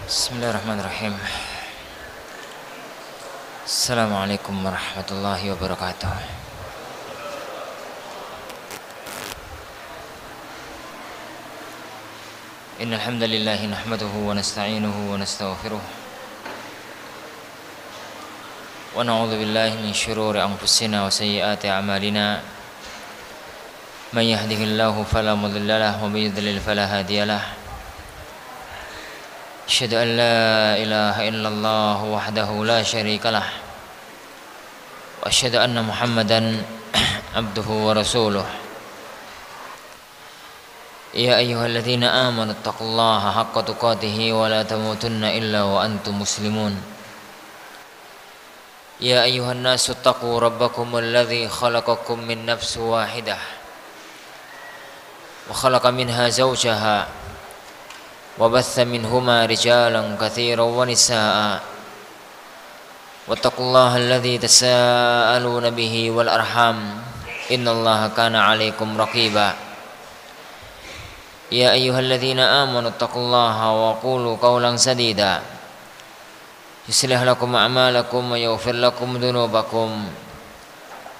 Bismillahirrahmanirrahim. Assalamualaikum warahmatullahi wabarakatuh. Innal hamdalillah nahmaduhu wa nasta'inuhu wa nastaghfiruh. Wa na'udzu billahi min shururi anfusina wa sayyiati a'malina. Man yahdihillahu fala mudilla lahu wa may yudlil fala hadiya lahu. Asyhadu an la ilaha illallah wahdahu la syarika lah. Wa asyhadu anna Muhammadan abduhu wa rasuluh. Ya ayyuhalladzina amanu taqullaha haqqa tuqatih wa la tamutunna illa wa antum muslimun. Ya ayyuhan nasu taqu rabbakumul ladzi khalaqakum min nafsin wahidah wa khalaqa minha zawjaha وبث منهما رجالا كثيرا ونساء واتقوا الله الذي تساءلون به والأرحام إن الله كان عليكم رقيبا يا أيها الذين آمنوا اتقوا الله وقولوا قولا سديدا يصلح لكم أعمالكم ويغفر لكم ذنوبكم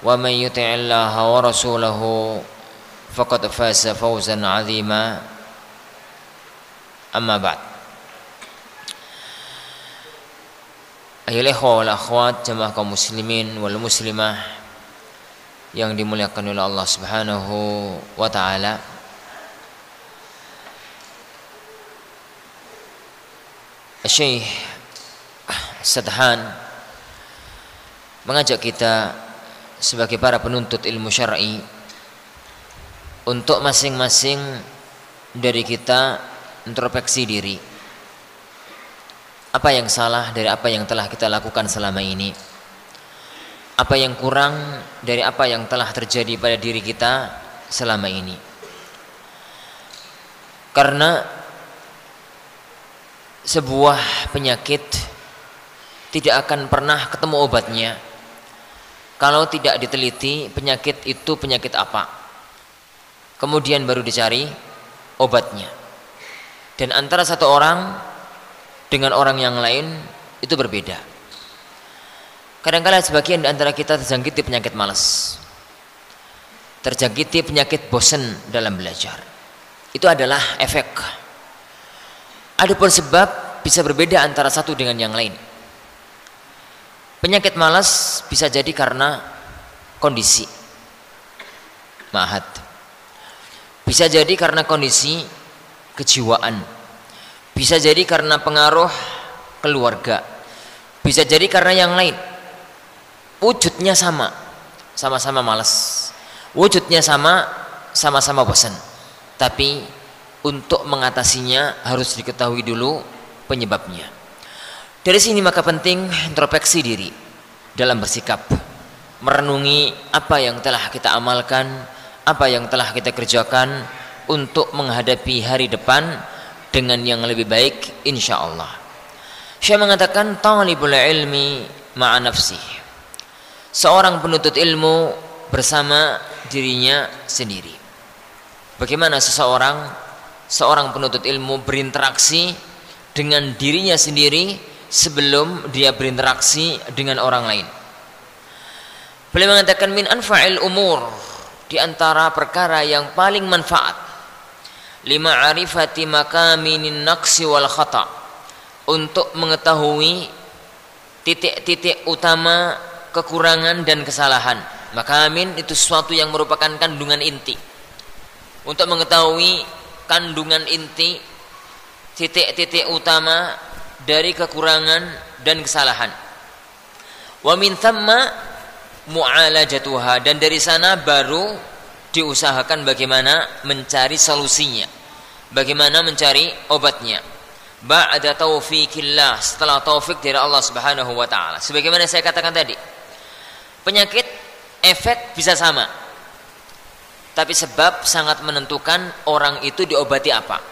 ومن يطع الله ورسوله فقد فاز فوزا عظيما. Amma ba'd. Ayyuhal ikhwah wal akhwat, jamaah kaum muslimin wal muslimah yang dimuliakan oleh Allah Subhanahu wa taala. Syekh Sadhan mengajak kita sebagai para penuntut ilmu syar'i untuk masing-masing dari kita introspeksi diri. Apa yang salah dari apa yang telah kita lakukan selama ini? Apa yang kurang dari apa yang telah terjadi pada diri kita selama ini? Karena sebuah penyakit tidak akan pernah ketemu obatnya kalau tidak diteliti penyakit itu penyakit apa. Kemudian baru dicari obatnya. Dan antara satu orang dengan orang yang lain itu berbeda. Kadang-kadang sebagian di antara kita terjangkiti penyakit malas, terjangkiti penyakit bosan dalam belajar. Itu adalah efek. Adapun sebab bisa berbeda antara satu dengan yang lain. Penyakit malas bisa jadi karena kondisi ma'had, bisa jadi karena kondisi kejiwaan, bisa jadi karena pengaruh keluarga, bisa jadi karena yang lain. Wujudnya sama-sama malas, wujudnya sama-sama bosan. Tapi untuk mengatasinya harus diketahui dulu penyebabnya. Dari sini maka penting introspeksi diri dalam bersikap, merenungi apa yang telah kita amalkan, apa yang telah kita kerjakan untuk menghadapi hari depan dengan yang lebih baik insyaallah. Syekh mengatakan talibul ilmi ma'a nafsih. Seorang penuntut ilmu bersama dirinya sendiri. Bagaimana seorang penuntut ilmu berinteraksi dengan dirinya sendiri sebelum dia berinteraksi dengan orang lain. Beliau mengatakan min anfa'il umur, di antara perkara yang paling manfaat lima arifati makaminin naqsi wal khata, untuk mengetahui titik-titik utama kekurangan dan kesalahan. Makamin itu sesuatu yang merupakan kandungan inti. Untuk mengetahui kandungan inti, titik-titik utama dari kekurangan dan kesalahan. Wa min thamma mu'alajatuha, dan dari sana baru diusahakan bagaimana mencari solusinya, bagaimana mencari obatnya. Ba'da taufikillah, setelah taufik dari Allah Subhanahu wa taala. Sebagaimana saya katakan tadi, penyakit efek bisa sama, tapi sebab sangat menentukan orang itu diobati apa.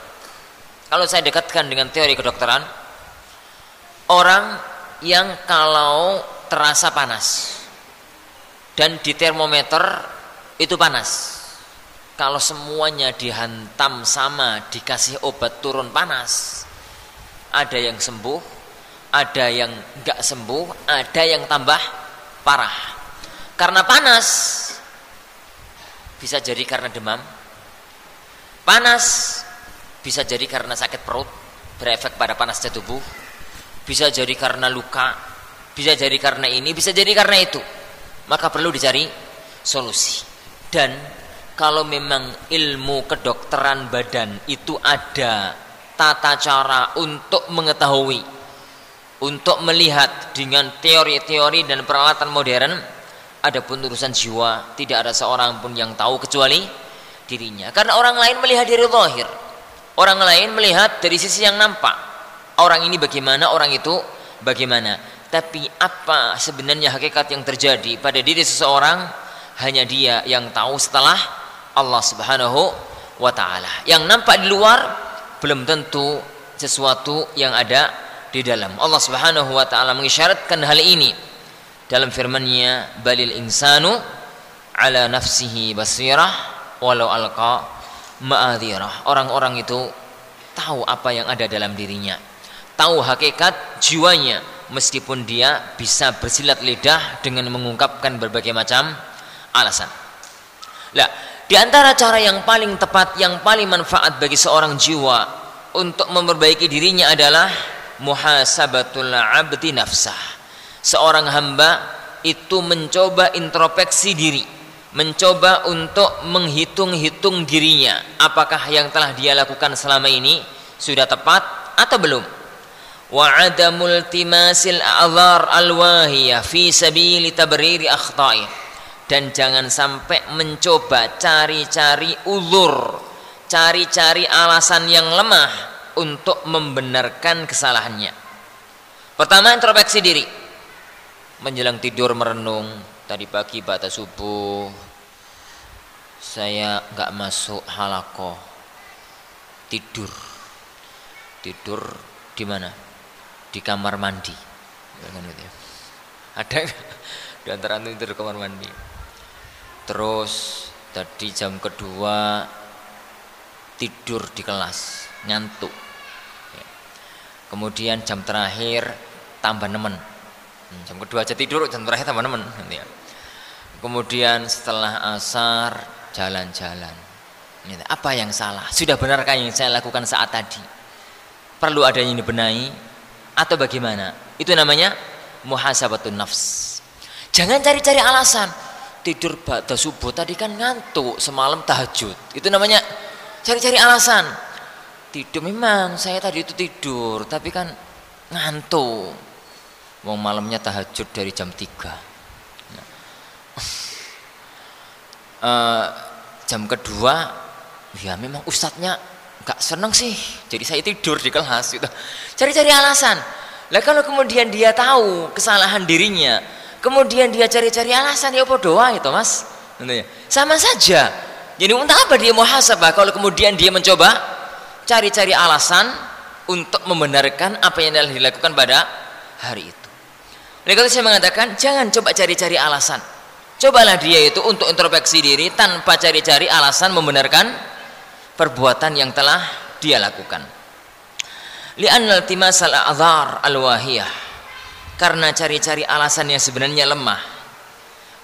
Kalau saya dekatkan dengan teori kedokteran, orang yang kalau terasa panas dan di termometer itu panas, kalau semuanya dihantam sama, dikasih obat turun panas, ada yang sembuh, ada yang enggak sembuh, ada yang tambah parah. Karena panas, bisa jadi karena demam. Panas bisa jadi karena sakit perut, berefek pada panasnya tubuh. Bisa jadi karena luka, bisa jadi karena ini, bisa jadi karena itu. Maka perlu dicari solusi. Dan kalau memang ilmu kedokteran badan itu ada tata cara untuk mengetahui, untuk melihat dengan teori-teori dan peralatan modern, adapun urusan jiwa tidak ada seorang pun yang tahu kecuali dirinya. Karena orang lain melihat dari zahir, orang lain melihat dari sisi yang nampak. Orang ini bagaimana, orang itu bagaimana. Tapi apa sebenarnya hakikat yang terjadi pada diri seseorang, hanya dia yang tahu setelah Allah Subhanahu wa ta'ala. Yang nampak di luar belum tentu sesuatu yang ada di dalam. Allah Subhanahu wa ta'ala mengisyaratkan hal ini dalam firman-Nya, balil insanu ala nafsihi basirah walau alqa ma'adhirah. Orang-orang itu tahu apa yang ada dalam dirinya, tahu hakikat jiwanya, meskipun dia bisa bersilat lidah dengan mengungkapkan berbagai macam alasan. Lah, di antara cara yang paling tepat, yang paling manfaat bagi seorang jiwa untuk memperbaiki dirinya adalah muhasabatul abdi nafsah. Seorang hamba itu mencoba introspeksi diri, mencoba untuk menghitung-hitung dirinya, apakah yang telah dia lakukan selama ini sudah tepat atau belum. Wa adamul timasil a'dhar alwahiyah fi sabili tabriri akhta'i. Dan jangan sampai mencoba cari-cari uzur, cari-cari alasan yang lemah untuk membenarkan kesalahannya. Pertama, introspeksi diri. Menjelang tidur merenung, tadi pagi batas subuh saya nggak masuk halaqah. Tidur di mana? Di kamar mandi. Ada di antara itu tidur di kamar mandi. Terus tadi jam kedua tidur di kelas, ngantuk. Kemudian jam terakhir tambah nemen. Jam kedua aja tidur, jam terakhir tambah nemen. Kemudian setelah asar jalan-jalan. Apa yang salah? Sudah benarkah yang saya lakukan saat tadi? Perlu ada yang dibenahi atau bagaimana? Itu namanya muhasabatun nafs. Jangan cari-cari alasan. Tidur ba'da subuh tadi kan ngantuk, semalam tahajud. Itu namanya cari-cari alasan. Tidur memang saya tadi itu tidur, tapi kan ngantuk. Wong malamnya tahajud dari jam 3. Jam kedua, ya memang ustadznya gak seneng sih, jadi saya tidur di kelas gitu. Cari-cari alasan. Lah kalau kemudian dia tahu kesalahan dirinya, kemudian dia cari-cari alasan, ya apa doa itu mas? Sama saja. Jadi untuk apa dia muhasabah kalau kemudian dia mencoba cari-cari alasan untuk membenarkan apa yang telah dilakukan pada hari itu. Oleh karena itu saya mengatakan jangan coba cari-cari alasan. Cobalah dia itu untuk introspeksi diri tanpa cari-cari alasan membenarkan perbuatan yang telah dia lakukan. Li'annal timasal a'dhar al-wahiyah. Karena cari-cari alasan yang sebenarnya lemah.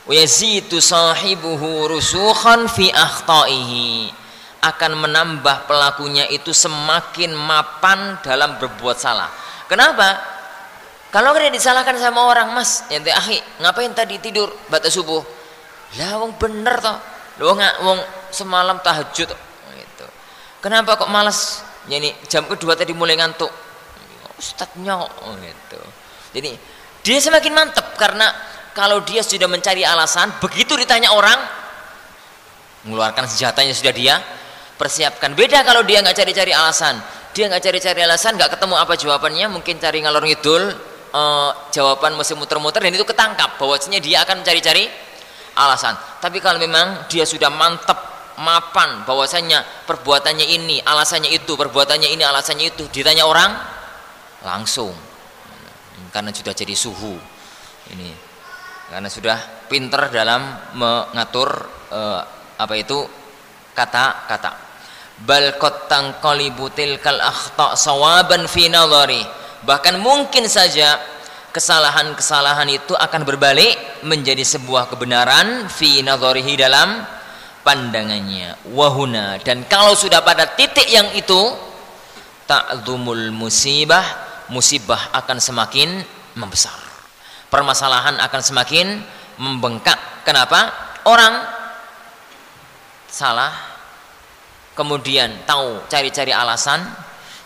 Wa yazitu sahibuhu rusukhan fi akhta'ihi. Akan menambah pelakunya itu semakin mapan dalam berbuat salah. Kenapa? Kalau dia disalahkan sama orang, mas, ente akhi, ngapain tadi tidur batas subuh? Lah wong bener toh. Wong semalam tahajud gitu. Kenapa kok malas? Yani jam kedua tadi mulai ngantuk. Ustadznya kok gitu. Jadi dia semakin mantap karena kalau dia sudah mencari alasan, begitu ditanya orang, mengeluarkan senjatanya sudah dia persiapkan. Beda kalau dia nggak cari-cari alasan, dia nggak cari-cari alasan, nggak ketemu apa jawabannya, mungkin cari ngalor ngidul, jawaban masih muter-muter dan itu ketangkap bahwasanya dia akan mencari-cari alasan. Tapi kalau memang dia sudah mantap, mapan bahwasanya perbuatannya ini, alasannya itu, perbuatannya ini, alasannya itu, ditanya orang langsung. Karena sudah jadi suhu ini, karena sudah pinter dalam mengatur apa itu kata-kata. bal qad tanqalibu tilkal akhta' sawaban fi nadhari, bahkan mungkin saja kesalahan-kesalahan itu akan berbalik menjadi sebuah kebenaran fi nadharihi, dalam pandangannya. Wahuna, dan kalau sudah pada titik yang itu, ta'zumul musibah, musibah akan semakin membesar, permasalahan akan semakin membengkak. Kenapa? Orang salah, kemudian tahu cari-cari alasan.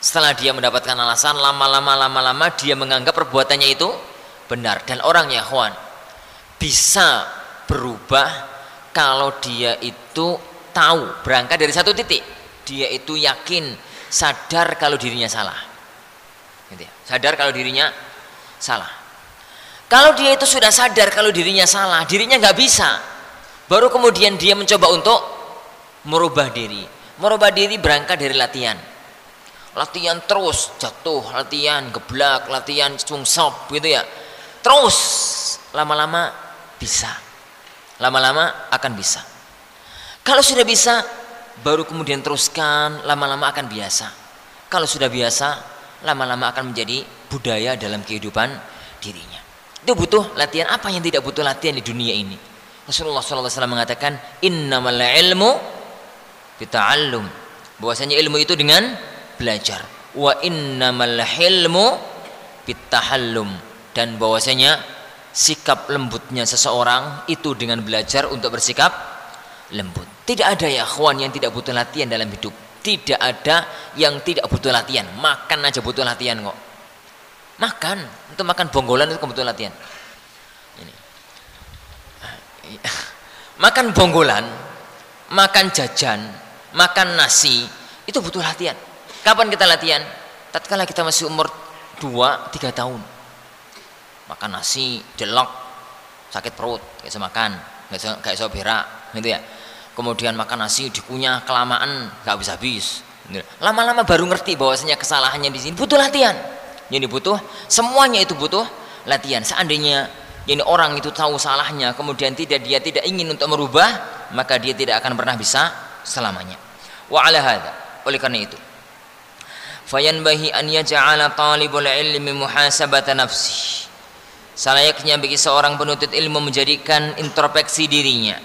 Setelah dia mendapatkan alasan, lama-lama dia menganggap perbuatannya itu benar. Dan orang, ya kawan, bisa berubah kalau dia itu tahu, berangkat dari satu titik, dia itu yakin, sadar kalau dirinya salah, gitu ya. Sadar kalau dirinya salah. Kalau dia itu sudah sadar kalau dirinya salah, dirinya nggak bisa, baru kemudian dia mencoba untuk merubah diri. Merubah diri berangkat dari latihan. Latihan terus, jatuh, latihan geblak, latihan cungsop, gitu ya. Terus lama-lama bisa, lama-lama akan bisa. Kalau sudah bisa, baru kemudian teruskan, lama-lama akan biasa. Kalau sudah biasa, lama-lama akan menjadi budaya dalam kehidupan dirinya. Itu butuh latihan. Apa yang tidak butuh latihan di dunia ini? Rasulullah SAW mengatakan, innamal ilmu bita'allum, bahwasanya ilmu itu dengan belajar. Wa innamal hilmu bitahallum, dan bahwasanya sikap lembutnya seseorang itu dengan belajar untuk bersikap lembut. Tidak ada, ya akhwan, yang tidak butuh latihan dalam hidup. Tidak ada yang tidak butuh latihan. Makan aja butuh latihan kok. Makan, untuk makan bonggolan itu butuh latihan. Ini. Makan bonggolan, makan jajan, makan nasi, itu butuh latihan. Kapan kita latihan? Tatkala kita masih umur 2-3 tahun. Makan nasi, delok, sakit perut, gak bisa makan, gak bisa berak, gitu ya. Kemudian makan nasi dikunyah kelamaan, gak bisa habis. Lama-lama baru ngerti bahwasanya kesalahannya di sini. Butuh latihan. Jadi butuh, semuanya itu butuh latihan. Seandainya ini orang itu tahu salahnya, kemudian dia tidak ingin untuk merubah, maka dia tidak akan pernah bisa selamanya. Wa ala hadza, oleh karena itu, fayanbahi an yaj'ala talibul ilmi muhasabata nafsi, selayaknya bagi seorang penuntut ilmu menjadikan introspeksi dirinya,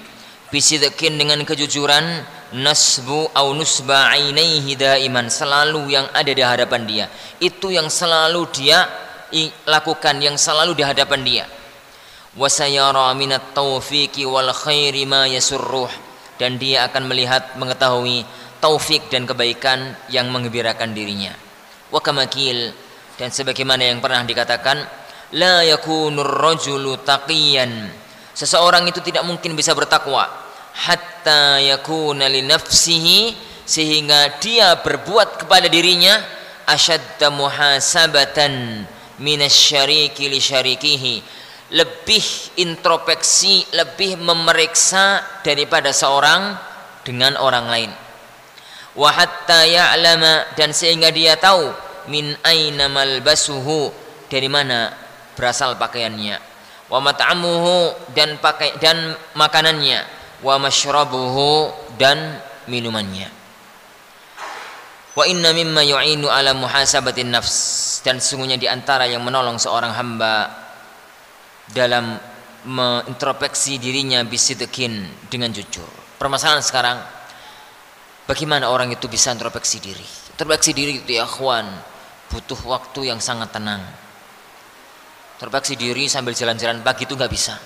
bisidqin, dengan kejujuran, nasbu au nusba ainaihi daiman, selalu yang ada di hadapan dia, itu yang selalu dia lakukan, yang selalu di hadapan dia. Wasayara minat taufiqi wal khairi ma yasurruh, dan dia akan melihat, mengetahui taufik dan kebaikan yang menggembirakan dirinya. Wa kamakil, dan sebagaimana yang pernah dikatakan, la yakunur rajulu taqiyan, seseorang itu tidak mungkin bisa bertakwa hatta yakuna li nafsihi, sehingga dia berbuat kepada dirinya asyadda muhasabatan minasyariki li syarikihi, lebih introspeksi, lebih memeriksa daripada seorang dengan orang lain. Wa hatta ya'lama, dan sehingga dia tahu, min aina malbasuhu, dari mana berasal pakaiannya, wa mat'amuhu, dan makanannya, wa mashrabuhu, dan minumannya. Wa inna mimma yu'inu ala muhasabatin nafs, dan sesungguhnya di antara yang menolong seorang hamba dalam mengintrospeksi dirinya bisidqin, dengan jujur. Permasalahan sekarang, bagaimana orang itu bisa introspeksi diri? Introspeksi diri itu, ya akhwan, butuh waktu yang sangat tenang. Introspeksi diri sambil jalan-jalan pagi itu nggak bisa.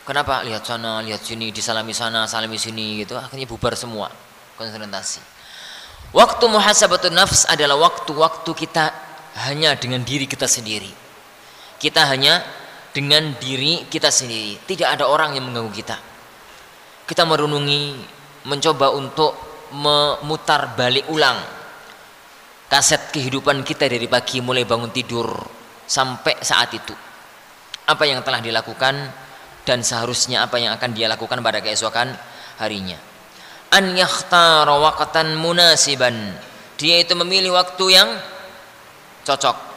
Kenapa? Lihat sana, lihat sini, disalami sana, salami sini, gitu. Akhirnya bubar semua konsentrasi. Waktu muhasabatun nafs adalah waktu-waktu kita hanya dengan diri kita sendiri. Kita hanya dengan diri kita sendiri. Tidak ada orang yang mengganggu kita. Kita merenungi, mencoba untuk memutar balik ulang kaset kehidupan kita dari pagi mulai bangun tidur sampai saat itu. Apa yang telah dilakukan dan seharusnya apa yang akan dia lakukan pada keesokan harinya. An yakhtara waqtan munasiban, dia itu memilih waktu yang cocok.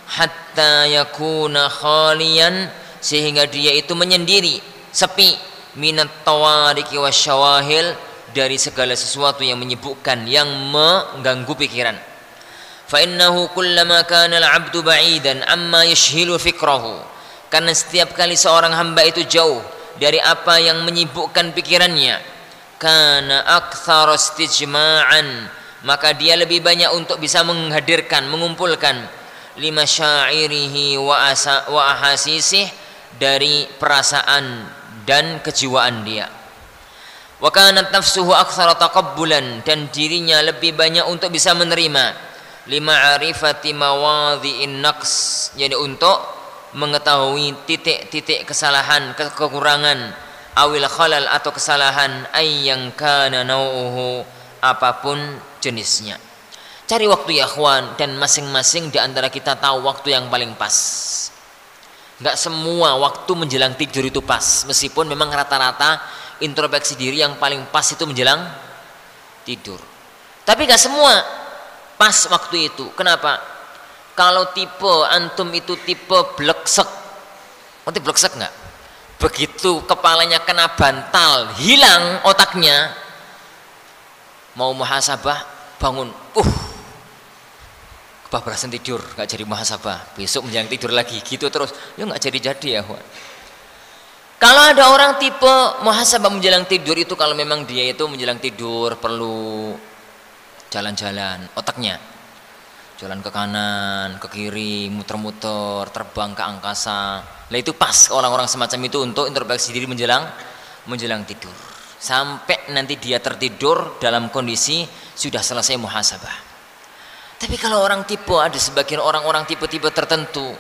Hatta yakuna khalian, sehingga dia itu menyendiri, sepi, minat tawariki wasyawahil, dari segala sesuatu yang menyibukkan, yang mengganggu pikiran. Fa innahu kullama kana al-'abdu ba'idan amma yashghilu fikrahu, karena setiap kali seorang hamba itu jauh dari apa yang menyibukkan pikirannya, kana aktsara istijma'an, maka dia lebih banyak untuk bisa menghadirkan, mengumpulkan lima syairihi wa ahasisih, dari perasaan dan kejiwaan dia. Wa kanat nafsuhu aktsara taqabbulan, dan dirinya lebih banyak untuk bisa menerima lima'rifati mawadhi'in naqs, jadi untuk mengetahui titik-titik kesalahan, kekurangan, awil khalal, atau kesalahan, ayyang kana nau'uhu, apapun jenisnya. Cari waktu ya ikhwan, dan masing-masing di antara kita tahu waktu yang paling pas. Enggak semua waktu menjelang tidur itu pas, meskipun memang rata-rata introspeksi diri yang paling pas itu menjelang tidur. Tapi enggak semua pas waktu itu. Kenapa? Kalau tipe antum itu tipe bleksek, nanti bleksek enggak? Begitu kepalanya kena bantal, hilang otaknya, mau muhasabah bangun, kebablasan tidur, nggak jadi muhasabah, besok menjelang tidur lagi, gitu terus, ya nggak jadi ya. Kalau ada orang tipe muhasabah menjelang tidur itu, kalau memang dia itu menjelang tidur perlu jalan-jalan otaknya, jalan ke kanan, ke kiri, muter-muter, terbang ke angkasa. Nah itu pas orang-orang semacam itu untuk introspeksi diri menjelang tidur, sampai nanti dia tertidur dalam kondisi sudah selesai muhasabah. Tapi kalau orang tipe, ada sebagian orang-orang tipe-tipe tertentu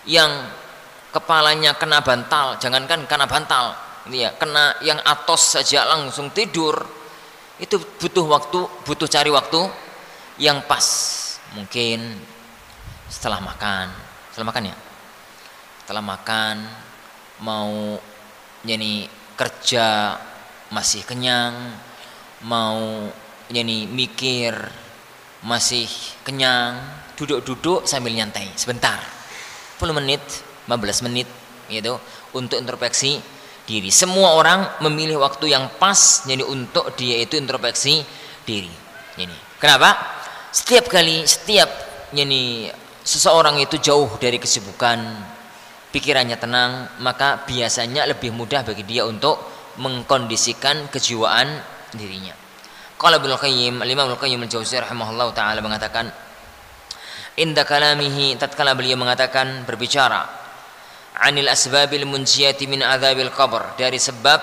yang kepalanya kena bantal, jangankan kena bantal, ini ya, kena yang atos saja langsung tidur, itu butuh waktu, butuh cari waktu yang pas. Mungkin setelah makan ya, setelah makan mau jadi kerja masih kenyang, mau jadi mikir masih kenyang, duduk-duduk sambil nyantai sebentar, 10 menit, 15 menit gitu, untuk introspeksi diri. Semua orang memilih waktu yang pas jadi untuk dia itu introspeksi diri. Ini kenapa? Setiap jadi seseorang itu jauh dari kesibukan, pikirannya tenang, maka biasanya lebih mudah bagi dia untuk mengkondisikan kejiwaan dirinya. Qala Ibnu Qayyim, Imam Ibnu Qayyim al-Jauziyah rahimahullah taala mengatakan, inda kalamihi, tatkala beliau mengatakan, berbicara anil asbabil munjiyati min adzabil qabr, dari sebab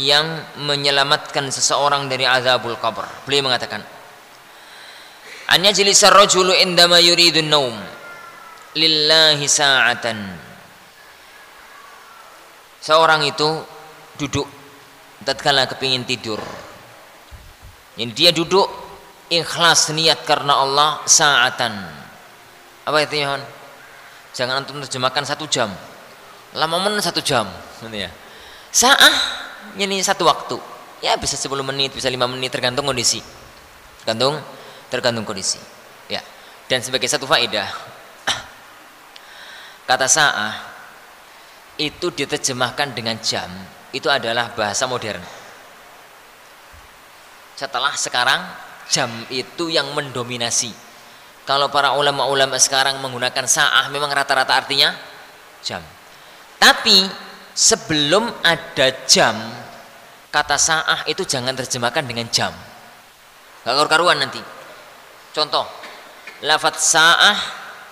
yang menyelamatkan seseorang dari azabul qabr, beliau mengatakan, an yajlisar rajulu indama yuridun naum lillahi sa'atan, seorang itu duduk tatkala kepingin tidur, yang dia duduk ikhlas niat karena Allah, sa'atan. Apa itu ya? Jangan antum terjemahkan 1 jam, lama men 1 jam, gitu ya. Sa'ah ini 1 waktu, ya bisa 10 menit, bisa 5 menit, tergantung kondisi, tergantung kondisi. Ya. Dan sebagai satu faedah, kata sa'ah itu diterjemahkan dengan jam, itu adalah bahasa modern. Setelah sekarang jam itu yang mendominasi. Kalau para ulama-ulama sekarang menggunakan sa'ah, memang rata-rata artinya jam. Tapi sebelum ada jam, kata sa'ah itu jangan terjemahkan dengan jam, gak karu-karuan nanti. Contoh, lafadz sa'ah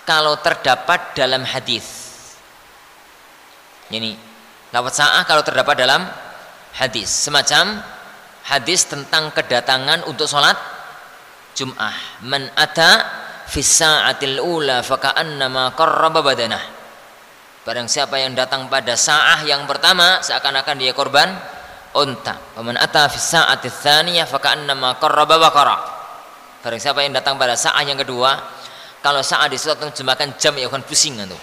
kalau terdapat dalam hadis, ini lafadz sa'ah kalau terdapat dalam hadis, semacam hadis tentang kedatangan untuk sholat Jum'ah, man ata fis sa'atil ula faka'annama qarraba badanah, barang siapa yang datang pada sa'ah yang pertama seakan-akan dia korban unta. Wa man ata fis sa'atil tsaniyah faka'annama qarraba baqara, barang siapa yang datang pada sa'ah yang kedua, kalau sa'ah di surat terjemahkan jam, ya akan pusing tuh.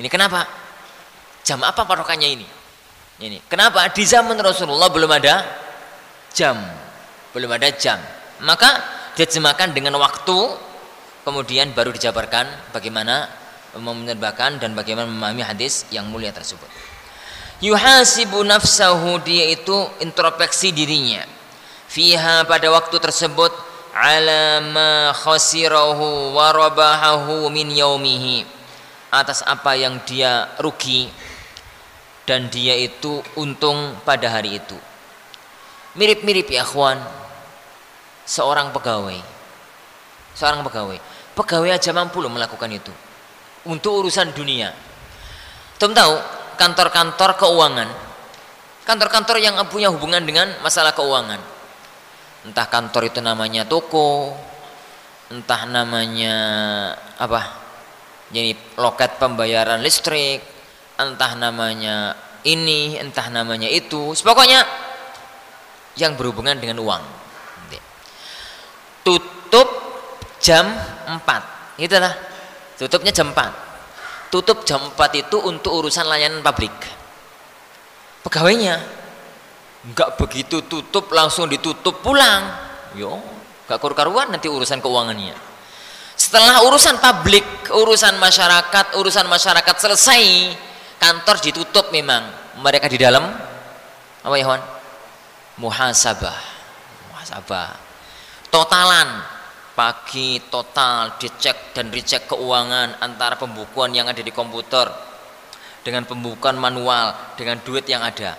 Ini kenapa? Jam apa patokannya ini? Ini kenapa di zaman Rasulullah belum ada jam, maka diterjemahkan dengan waktu, kemudian baru dijabarkan bagaimana menerjemahkan dan bagaimana memahami hadis yang mulia tersebut. Yuhasibu nafsahu, dia itu introspeksi dirinya. Fiha, pada waktu tersebut, ala ma khasirahu wa rabahahu min yaumihi, atas apa yang dia rugi dan dia itu untung pada hari itu. Mirip-mirip ya akhwan, seorang pegawai aja mampu loh melakukan itu untuk urusan dunia. Tom tahu kantor-kantor keuangan, kantor-kantor yang punya hubungan dengan masalah keuangan, entah kantor itu namanya toko, entah namanya apa, jadi loket pembayaran listrik, entah namanya ini, entah namanya itu, pokoknya yang berhubungan dengan uang. Tutup jam 4, itulah tutupnya jam 4. Tutup jam 4 itu untuk urusan layanan publik. Pegawainya enggak begitu tutup langsung ditutup pulang, yo enggak karu-karuan nanti urusan keuangannya. Setelah urusan publik, urusan masyarakat selesai, kantor ditutup, memang mereka di dalam apa ya kawan? Muhasabah, totalan. Pagi total dicek dan recheck keuangan antara pembukuan yang ada di komputer dengan pembukuan manual dengan duit yang ada.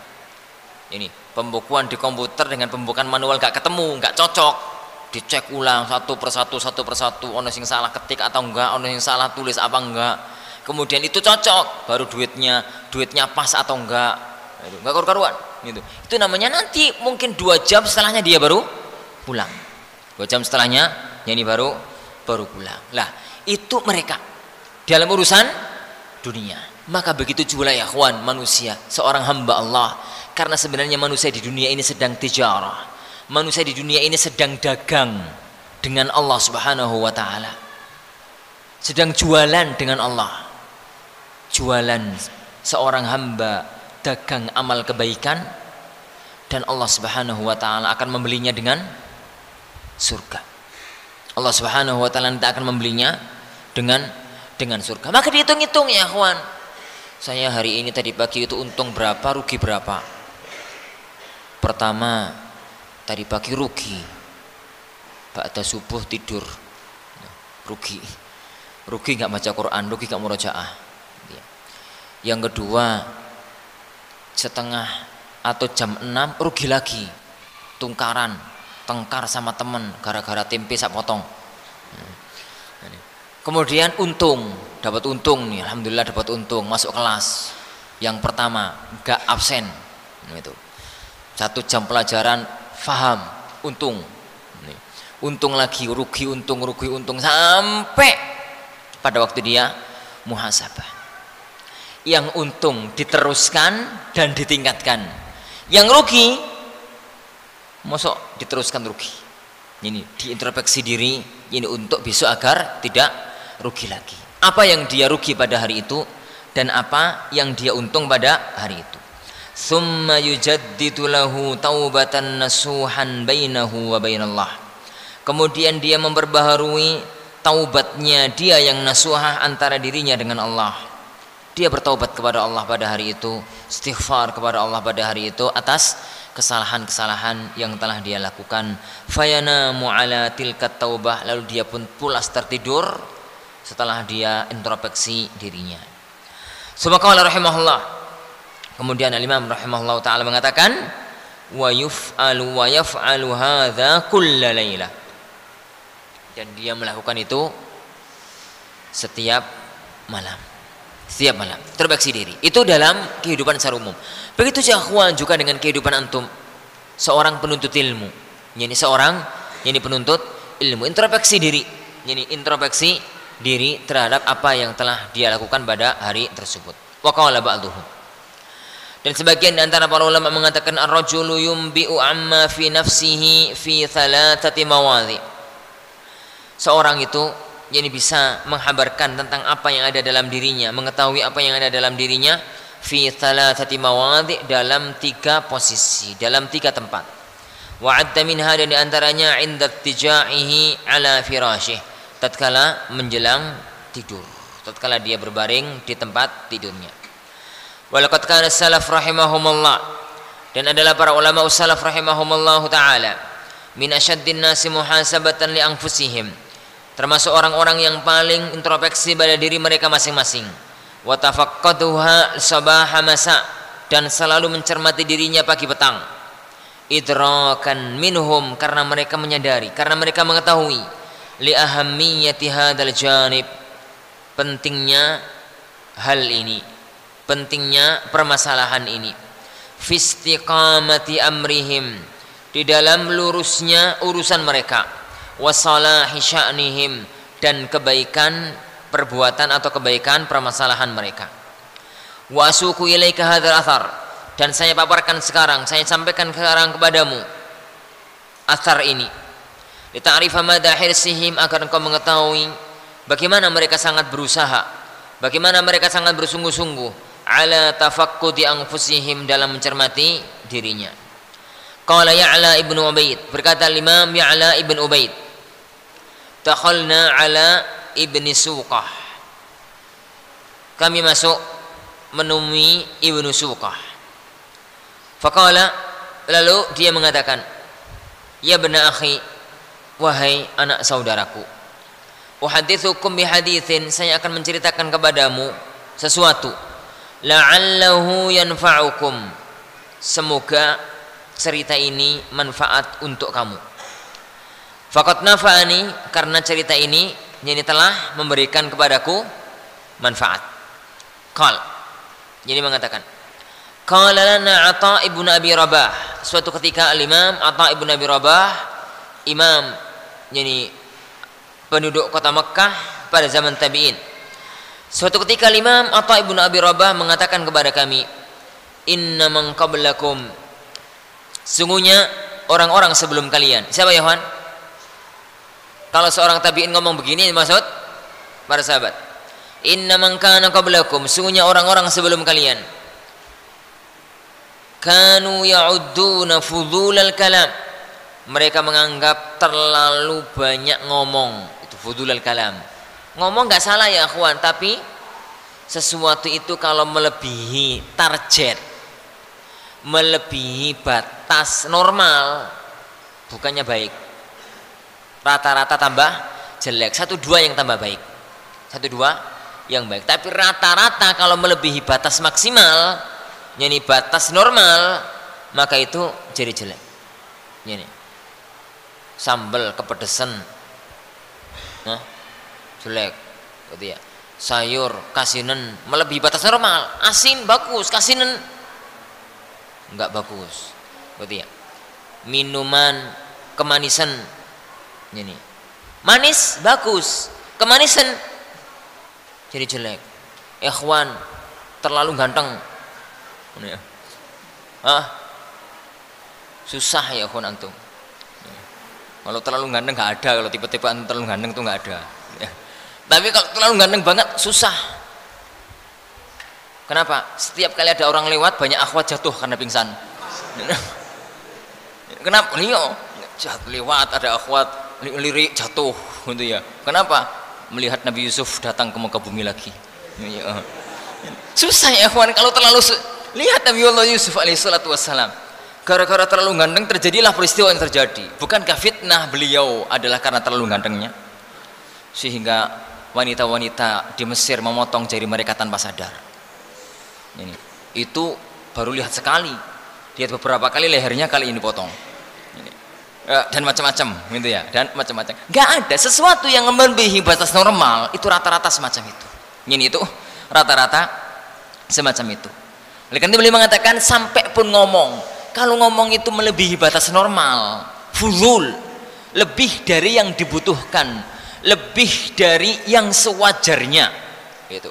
Ini pembukuan di komputer dengan pembukuan manual gak ketemu, gak cocok, dicek ulang satu persatu, ono yang salah ketik atau enggak, ono yang salah tulis apa enggak, kemudian itu cocok baru duitnya pas atau enggak karu-karuan gitu. Itu namanya nanti mungkin 2 jam setelahnya dia baru pulang, 2 jam setelahnya ini baru pulang. Lah itu mereka dalam urusan dunia. Maka begitu juga ya kawan, manusia seorang hamba Allah, karena sebenarnya manusia di dunia ini sedang tijarah, manusia di dunia ini sedang dagang dengan Allah Subhanahu wa taala, sedang jualan dengan Allah. Jualan seorang hamba, dagang amal kebaikan, dan Allah Subhanahu wa taala akan membelinya dengan surga. Allah Subhanahu wa taala tidak akan membelinya dengan surga. Maka dihitung-hitung ya kawan, saya hari ini tadi pagi itu untung berapa, rugi berapa. Pertama, tadi pagi rugi, ba'da subuh tidur, rugi nggak baca Quran, rugi nggak murojaah. Yang kedua, setengah atau jam 6 rugi lagi, tengkar sama teman gara-gara tempe sak potong. Kemudian dapat untung nih, alhamdulillah dapat untung, masuk kelas yang pertama gak absen itu. 1 jam pelajaran faham, untung lagi, rugi untung sampai pada waktu dia muhasabah. Yang untung diteruskan dan ditingkatkan, yang rugi mosok diteruskan rugi. Ini diintrospeksi diri ini untuk besok agar tidak rugi lagi. Apa yang dia rugi pada hari itu dan apa yang dia untung pada hari itu. Summa yujaddidu lahu taubatan nasuhan bainahu wa bainallah. Kemudian dia memperbaharui taubatnya dia yang nasuhah antara dirinya dengan Allah. Dia bertaubat kepada Allah pada hari itu, istighfar kepada Allah pada hari itu atas kesalahan-kesalahan yang telah dia lakukan. Fayanamu ala tilkat taubah, lalu dia pun pulas tertidur setelah dia introspeksi dirinya. Subhanallah rahimahullah. Kemudian al-Imam rahimahullah taala mengatakan wa yaf'alu hadza kulla lailah, dan dia melakukan itu setiap malam. Introspeksi diri itu dalam kehidupan secara umum. Begitu ikhwan juga dengan kehidupan antum, seorang penuntut ilmu, yani seorang penuntut ilmu, introspeksi diri terhadap apa yang telah dia lakukan pada hari tersebut. Wa qala ba'dhum, dan sebagian di antara para ulama mengatakan ar-rajulu yumbi'u amma fi nafsihi fi thalathati mawadhi. Seorang itu bisa menghabarkan tentang apa yang ada dalam dirinya, mengetahui apa yang ada dalam dirinya fi thalathati mawadhi, dalam 3 posisi, dalam 3 tempat. Wa adda minha, dan di antaranya inda tijaihi ala firasyih, tatkala menjelang tidur, tatkala dia berbaring di tempat tidurnya. Walaqad kana salaf rahimahumullah, dan adalah para ulama salaf rahimahumullah taala, min asyaddin nasi muhasabatan li anfusihim, termasuk orang-orang yang paling introspeksi pada diri mereka masing-masing. Wa tafaqqaduha sabaha masa, dan selalu mencermati dirinya pagi petang. Idrakan minhum, karena mereka menyadari, karena mereka mengetahui, li ahammiyati hadzal janib, pentingnya hal ini, pentingnya permasalahan ini. Fi istiqamati amrihim, di dalam lurusnya urusan mereka. Wa salahi sya'nihim, dan kebaikan perbuatan atau kebaikan permasalahan mereka. Wa asuku ilaika hadzal athar, dan saya paparkan sekarang, saya sampaikan sekarang kepadamu athar ini. Lita'rifa madha hirsihim, agar engkau mengetahui bagaimana mereka sangat berusaha, bagaimana mereka sangat bersungguh-sungguh ala tafaqqudi anfusihim, dalam mencermati dirinya. Qala Ya'la ibnu Ubaid, berkata Imam Ya'la ibn Ubaid, dakhalna ala ibni Suqah, kami masuk menemui ibnu Suqah. Faqala, lalu dia mengatakan, ya bena akhi, wahai anak saudaraku, uhadithukum bihadithin, saya akan menceritakan kepadamu sesuatu, la'allahu yanfa'ukum, semoga cerita ini manfaat untuk kamu. Faqad nafa'ani, karena cerita ini telah memberikan kepadaku manfaat. Qal, jadi mengatakan, qala lana Atha ibnu Abi Rabah, suatu ketika al-Imam Atha ibnu Abi Rabah, imam jadi penduduk kota Mekkah pada zaman tabi'in, suatu ketika Imam Atha ibnu Abi Rabah mengatakan kepada kami, inna man qablakum, sungguhnya orang-orang sebelum kalian. Siapa ya Yuhan? Kalau seorang tabi'in ngomong begini maksud para sahabat, inna man kana qablakum, sungguhnya orang-orang sebelum kalian, kanu ya'udduna fudulal kalam, mereka menganggap terlalu banyak ngomong. Itu fudulal kalam. Ngomong nggak salah ya akhwan, tapi sesuatu itu kalau melebihi target, melebihi batas normal, bukannya baik. Rata-rata tambah jelek, 1-2 yang tambah baik, 1-2 yang baik. Tapi rata-rata kalau melebihi batas maksimal, yani batas normal, maka itu jadi jelek. Ini sambal kepedesan, nah, jelek, gitu ya. Sayur kasinen melebihi batas normal, asin bagus, kasinen enggak bagus, gitu ya. Minuman kemanisan, ini manis bagus, kemanisan jadi jelek. Ikhwan, terlalu ganteng, susah ya ikhwan antum. Kalau terlalu ganteng nggak ada, kalau tipe-tipe terlalu ganteng itu nggak ada. Tapi kalau terlalu ganteng banget susah. Kenapa? Setiap kali ada orang lewat banyak akhwat jatuh karena pingsan. Kenapa? Jatuh lewat ada akhwat lirik jatuh, gitu ya. Kenapa? Melihat Nabi Yusuf datang ke muka bumi lagi. Susah ya akhwan kalau terlalu lihat Nabi Allah Yusuf alaihissalatu wassalam. Gara-gara terlalu ganteng terjadilah peristiwa yang terjadi. Bukankah fitnah beliau adalah karena terlalu gantengnya? Sehingga wanita-wanita di Mesir memotong jari mereka tanpa sadar. Ini, itu baru lihat sekali. Lihat beberapa kali lehernya, kali ini potong. Ini. Dan macam-macam, gitu ya. Dan macam-macam. Gak ada sesuatu yang melebihi batas normal, itu rata-rata semacam itu. Ini itu rata-rata semacam itu. Oleh karena itu beliau mengatakan sampai pun ngomong, kalau ngomong itu melebihi batas normal, fuzul, lebih dari yang dibutuhkan, lebih dari yang sewajarnya, gitu.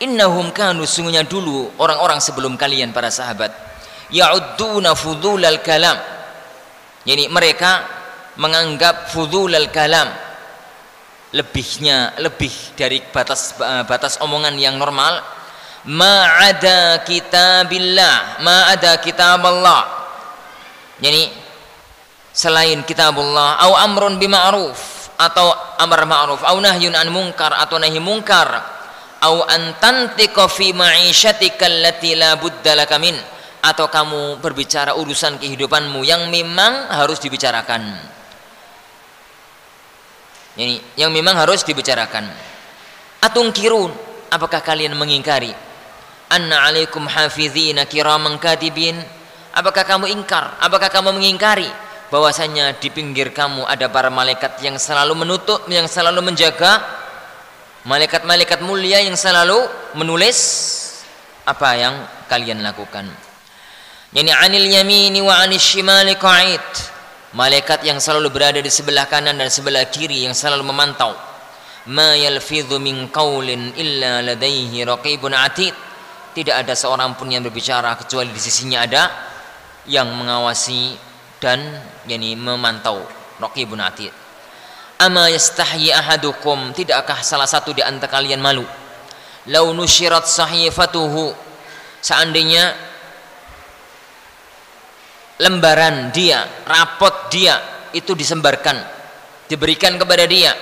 Innahum kanu, sungguhnya dulu orang-orang sebelum kalian para sahabat, ya'udduna fudulal kalam, jadi mereka menganggap fudulal kalam, lebihnya, lebih dari batas omongan yang normal, ma'ada kitabillah, ma'ada kitaballah, jadi selain kitabullah, au amrun bima'ruf, atau amar ma'ruf, au nahyun an munkar, atau nahi munkar, au antantiqa fi ma'isyatika allati la budda laka min, atau kamu berbicara urusan kehidupanmu yang memang harus dibicarakan. Ini yang memang harus dibicarakan. Atungkirun, apakah kalian mengingkari? Anna alaikum hafizina kiraman katibin, apakah kamu ingkar? Apakah kamu mengingkari bahwasanya di pinggir kamu ada para malaikat yang selalu menutup, yang selalu menjaga, malaikat-malaikat mulia yang selalu menulis apa yang kalian lakukan. Yani anil yamini wa anil shimali qa'id, malaikat yang selalu berada di sebelah kanan dan sebelah kiri yang selalu memantau. Ma yalfidhu min qaulin illa ladaihi raqibun atid, tidak ada seorang pun yang berbicara kecuali di sisinya ada yang mengawasi dan yani memantau, raqibun atid. Ama yastahyi ahadukum, tidakkah salah satu di antara kalian malu? Lau nusyirat sahifatuhu, seandainya lembaran dia, rapot dia itu disembarkan, diberikan kepada dia,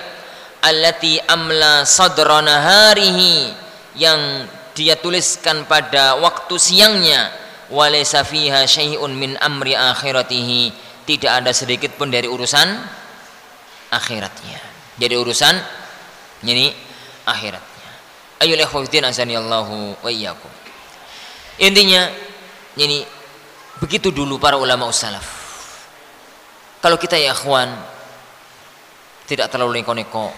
allati amla sadra naharihi, yang dia tuliskan pada waktu siangnya, walaysa fiha syai'un min amri akhiratihi, tidak ada sedikit pun dari urusan akhiratnya, jadi urusan ini akhiratnya. Ayyul ikhwatin azanillahu wa iyyakum. Intinya ini begitu dulu para ulama salaf. Kalau kita ya ikhwan tidak terlalu neko-neko,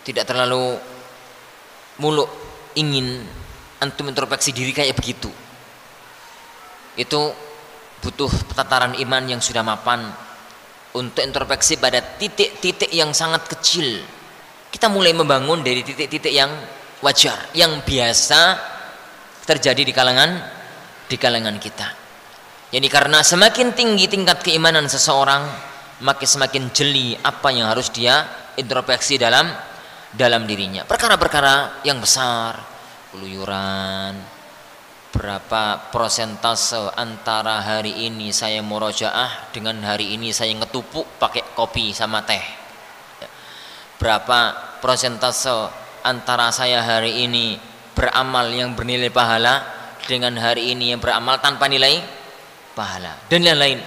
tidak terlalu muluk ingin antum introspeksi diri kayak begitu, itu butuh tataran iman yang sudah mapan untuk introspeksi pada titik-titik yang sangat kecil. Kita mulai membangun dari titik-titik yang wajar, yang biasa terjadi di kalangan kita. Jadi karena semakin tinggi tingkat keimanan seseorang, maka semakin jeli apa yang harus dia introspeksi dalam dirinya. Perkara-perkara yang besar, keluyuran, berapa prosentase antara hari ini saya murojaah dengan hari ini saya ngetupuk pakai kopi sama teh. Berapa prosentase antara saya hari ini beramal yang bernilai pahala dengan hari ini yang beramal tanpa nilai pahala, dan lain-lain.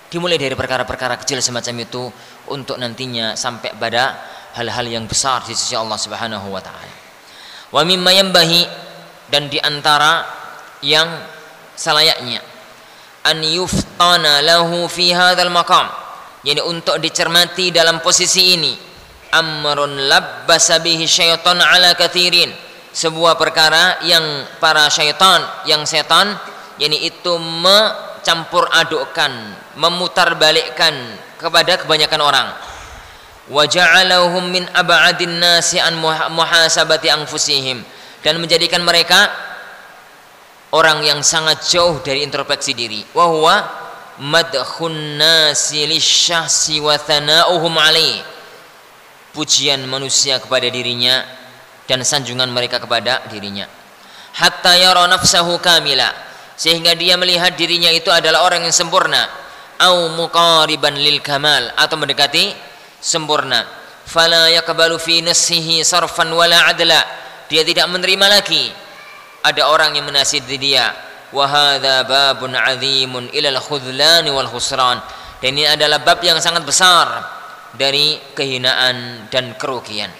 Dimulai dari perkara-perkara kecil semacam itu untuk nantinya sampai pada hal-hal yang besar di sisi Allah Subhanahu wa taala. Wa mimma yanbahi, dan di antara yang selayaknya, an yuftana lahu fi hadzal maqam, yani untuk dicermati dalam posisi ini, amrun labbasa bihi syaitan ala katsirin, sebuah perkara yang para syaitan, yang setan yani itu campur adukkan, memutarbalikkan kepada kebanyakan orang. Wa ja'alahum min ab'adin nasi an muhasabati anfusihim, dan menjadikan mereka orang yang sangat jauh dari introspeksi diri. Wa huwa madkhun nasi lisyahsi wa thana'uhum alaih, pujian manusia kepada dirinya dan sanjungan mereka kepada dirinya. Hatta yara nafsahu kamila, sehingga dia melihat dirinya itu adalah orang yang sempurna, au muqariban lil kamal, atau mendekati sempurna. Fala yaqbalu fi nafsihi sarfan wala adla, dia tidak menerima lagi ada orang yang menasihati dia. Wa hadza babun azimun ilal khudlan wal khusran, dan ini adalah bab yang sangat besar dari kehinaan dan kerugian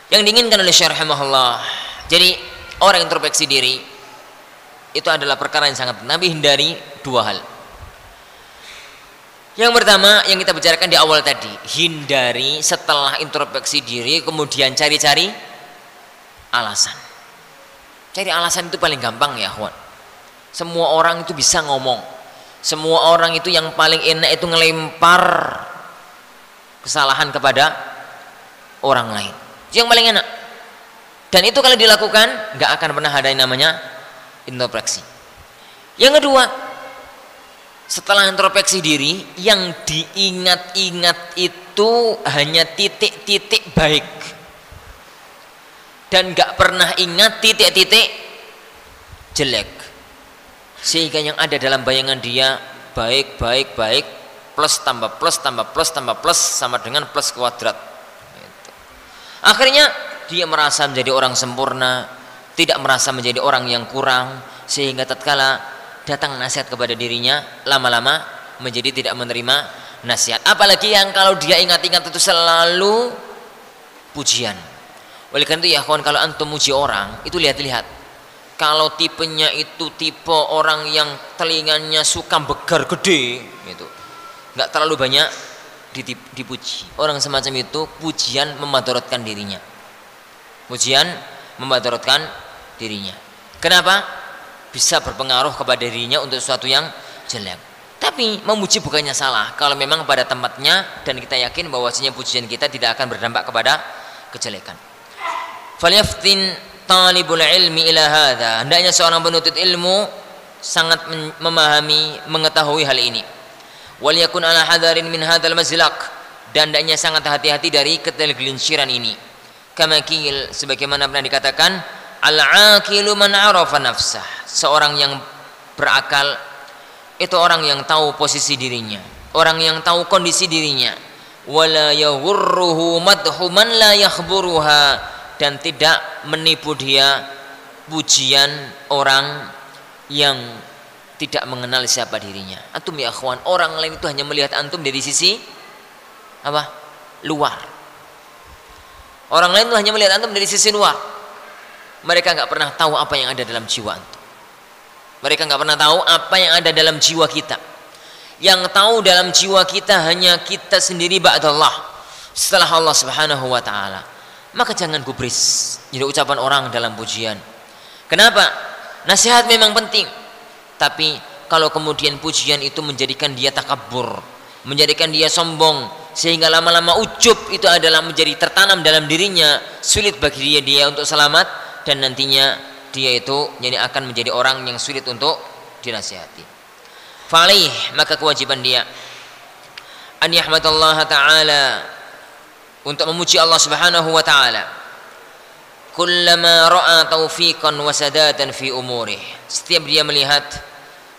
yang diinginkan oleh Syekh rahimahullah. Jadi orang introspeksi diri itu adalah perkara yang sangat Nabi hindari dua hal. Yang pertama yang kita bicarakan di awal tadi, hindari setelah introspeksi diri kemudian cari-cari alasan. Cari alasan itu paling gampang ya kawan. Semua orang itu bisa ngomong, semua orang itu yang paling enak itu ngelempar kesalahan kepada orang lain, itu yang paling enak. Dan itu kalau dilakukan nggak akan pernah ada yang namanya introspeksi. Yang kedua, setelah introspeksi diri, yang diingat-ingat itu hanya titik-titik baik, dan gak pernah ingat titik-titik jelek, sehingga yang ada dalam bayangan dia baik plus tambah plus tambah plus tambah plus sama dengan plus kuadrat. Akhirnya dia merasa menjadi orang sempurna, tidak merasa menjadi orang yang kurang, sehingga tatkala datang nasihat kepada dirinya, lama-lama menjadi tidak menerima nasihat. Apalagi yang kalau dia ingat-ingat itu selalu pujian. Oleh karena itu ya kawan, kalau antum muji orang itu lihat-lihat. Kalau tipenya itu tipe orang yang telinganya suka begar gede, gitu, nggak terlalu banyak dipuji. Orang semacam itu pujian memadaratkan dirinya. Pujian memadaratkan dirinya. Kenapa? Bisa berpengaruh kepada dirinya untuk sesuatu yang jelek. Tapi memuji bukannya salah kalau memang pada tempatnya dan kita yakin bahwasanya pujian kita tidak akan berdampak kepada kejelekan. Falyaftin talibul ilmi ila hadha, hendaknya seorang penuntut ilmu sangat memahami, mengetahui hal ini. Wal yakun ala hadarin min hadzal mazlaq, dan hendaknya sangat hati-hati dari ketergelinciran ini. Kama qil, sebagaimana pernah dikatakan, al aqilu man arafa nafsah, seorang yang berakal itu orang yang tahu posisi dirinya, orang yang tahu kondisi dirinya. Wala yaghurruhu madhu man la yakhburuha, dan tidak menipu dia pujian orang yang tidak mengenal siapa dirinya. Antum ya akhwan, orang lain itu hanya melihat antum dari sisi apa? Luar. Orang lain itu hanya melihat antum dari sisi luar. Mereka nggak pernah tahu apa yang ada dalam jiwa antum. Mereka nggak pernah tahu apa yang ada dalam jiwa kita. Yang tahu dalam jiwa kita hanya kita sendiri ba'dallah, setelah Allah Subhanahu wa taala. Maka jangan gubris jadi ucapan orang dalam pujian. Kenapa? Nasihat memang penting, tapi kalau kemudian pujian itu menjadikan dia takabur, menjadikan dia sombong, sehingga lama-lama ujub itu adalah menjadi tertanam dalam dirinya, sulit bagi dia untuk selamat, dan nantinya dia itu jadi akan menjadi orang yang sulit untuk dinasihati. Fa'alaih, maka kewajiban dia an yahmadallaha ta'ala, untuk memuji Allah Subhanahu wa taala. Kullama ra'a taufiqan wa sadatan fi umurih, setiap dia melihat,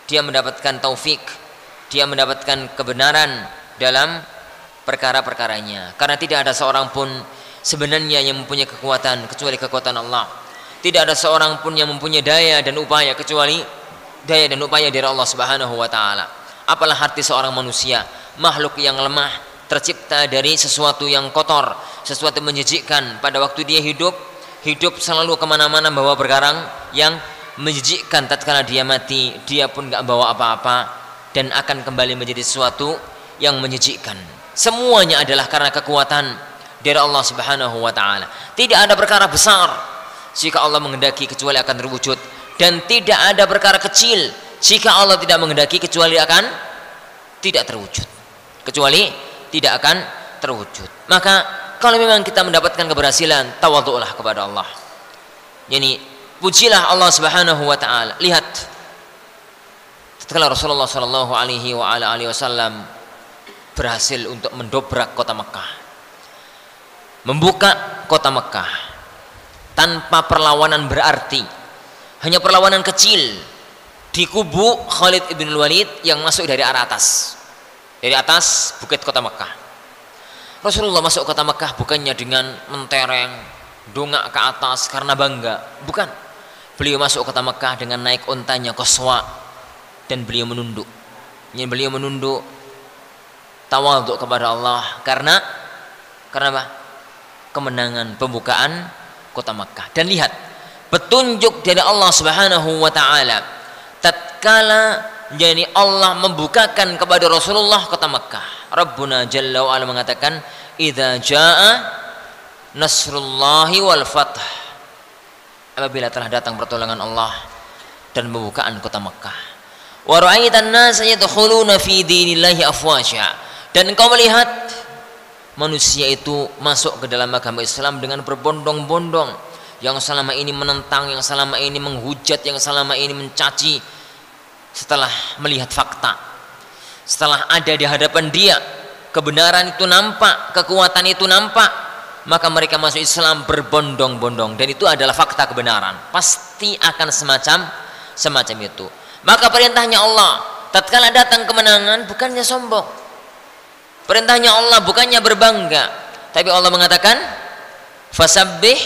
dia mendapatkan taufik, dia mendapatkan kebenaran dalam perkara-perkaranya. Karena tidak ada seorang pun sebenarnya yang mempunyai kekuatan kecuali kekuatan Allah. Tidak ada seorang pun yang mempunyai daya dan upaya kecuali daya dan upaya dari Allah Subhanahu wa taala. Apalah arti seorang manusia, makhluk yang lemah, tercipta dari sesuatu yang kotor, sesuatu menjijikkan. Pada waktu dia hidup selalu kemana-mana bawa perkara yang menjijikkan. Tatkala dia mati, dia pun gak bawa apa-apa dan akan kembali menjadi sesuatu yang menjijikkan. Semuanya adalah karena kekuatan dari Allah Subhanahu wa taala. Tidak ada perkara besar jika Allah menghendaki kecuali akan terwujud, dan tidak ada perkara kecil jika Allah tidak menghendaki kecuali akan tidak terwujud, kecuali tidak akan terwujud. Maka kalau memang kita mendapatkan keberhasilan, tawadhu'lah kepada Allah. Yani pujilah Allah Subhanahu wa taala. Lihat tatkala Rasulullah sallallahu alaihi wa ala alihi wasallam berhasil untuk mendobrak kota Mekah, membuka kota Mekah tanpa perlawanan berarti, hanya perlawanan kecil di kubu Khalid ibn Walid yang masuk dari arah atas, dari atas bukit kota Mekah. Rasulullah masuk kota Mekah bukannya dengan mentereng, dongak ke atas karena bangga, bukan. Beliau masuk kota Mekah dengan naik ontanya Qaswa, dan beliau menunduk. Beliau menunduk tawadhu kepada Allah karena apa? Kemenangan pembukaan kota Mekah. Dan lihat petunjuk dari Allah Subhanahu wa taala tatkala jadi Allah membukakan kepada Rasulullah kota Mekah. Rabbuna Jalla wa Ala mengatakan, "Idza jaa nasrullahi wal fath." Apabila telah datang pertolongan Allah dan pembukaan kota Mekah. Wa ra'aitan nasa yadkhuluna fi dinillahi afwaja. Dan engkau melihat manusia itu masuk ke dalam agama Islam dengan berbondong-bondong, yang selama ini menentang, yang selama ini menghujat, yang selama ini mencaci. Setelah melihat fakta, setelah ada di hadapan dia, kebenaran itu nampak, kekuatan itu nampak, maka mereka masuk Islam berbondong-bondong. Dan itu adalah fakta kebenaran, pasti akan semacam itu. Maka perintahnya Allah tatkala datang kemenangan bukannya sombong, perintahnya Allah bukannya berbangga, tapi Allah mengatakan fasabbih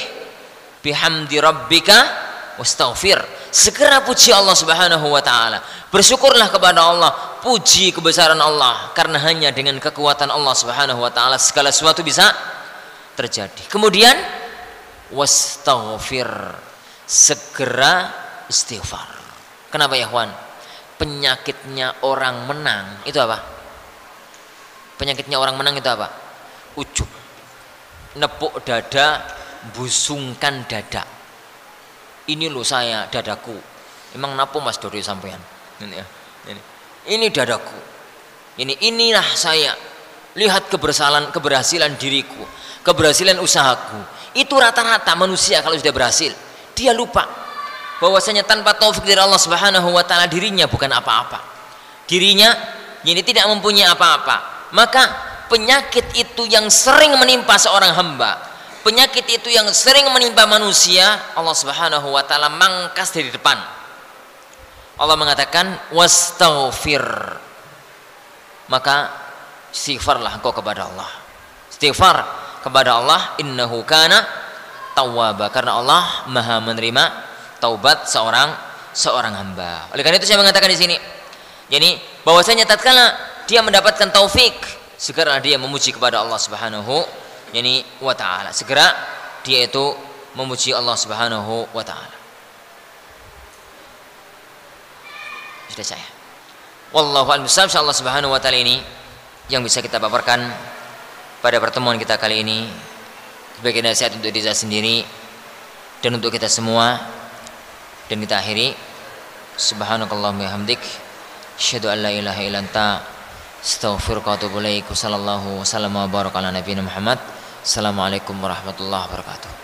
bihamdi rabbika wastaghfir. Segera puji Allah Subhanahu wa taala. Bersyukurlah kepada Allah, puji kebesaran Allah, karena hanya dengan kekuatan Allah Subhanahu wa taala segala sesuatu bisa terjadi. Kemudian wastaghfir, segera istighfar. Kenapa ya kawan? Penyakitnya orang menang itu apa? Penyakitnya orang menang itu apa? Ujub, nepuk dada, busungkan dada. Ini loh saya, dadaku. Emang napa Mas Dori sampean? Ini dadaku. Inilah saya. Lihat keberhasilan diriku, keberhasilan usahaku. Itu rata-rata manusia kalau sudah berhasil, dia lupa bahwasanya tanpa taufik dari Allah Subhanahu wa taala dirinya bukan apa-apa. Dirinya ini tidak mempunyai apa-apa. Maka penyakit itu yang sering menimpa seorang hamba, penyakit itu yang sering menimpa manusia, Allah Subhanahu wa taala mangkas dari depan. Allah mengatakan wastaghfir, maka istighfarlah engkau kepada Allah. Istighfar kepada Allah, innahu kana tawwaba, karena Allah Maha menerima taubat seorang hamba. Oleh karena itu saya mengatakan di sini, jadi bahwasanya tatkala dia mendapatkan taufik, segera dia memuji kepada Allah Subhanahu wa ta'ala. Segera dia itu memuji Allah Subhanahu wa ta'ala. Sudah saya. Wallahu a'lam bishawab. Insyaallah Subhanahu wa ta'ala ini yang bisa kita paparkan pada pertemuan kita kali ini sebagai nasihat untuk diri saya sendiri dan untuk kita semua. Dan kita akhiri, subhanakallahumma wa bihamdik, asyhadu an la ilaha illa anta, astaghfiruka wa atubu ilaik. Sallallahu wasallam wa baraka ala nabiyina Muhammad. Assalamualaikum warahmatullahi wabarakatuh.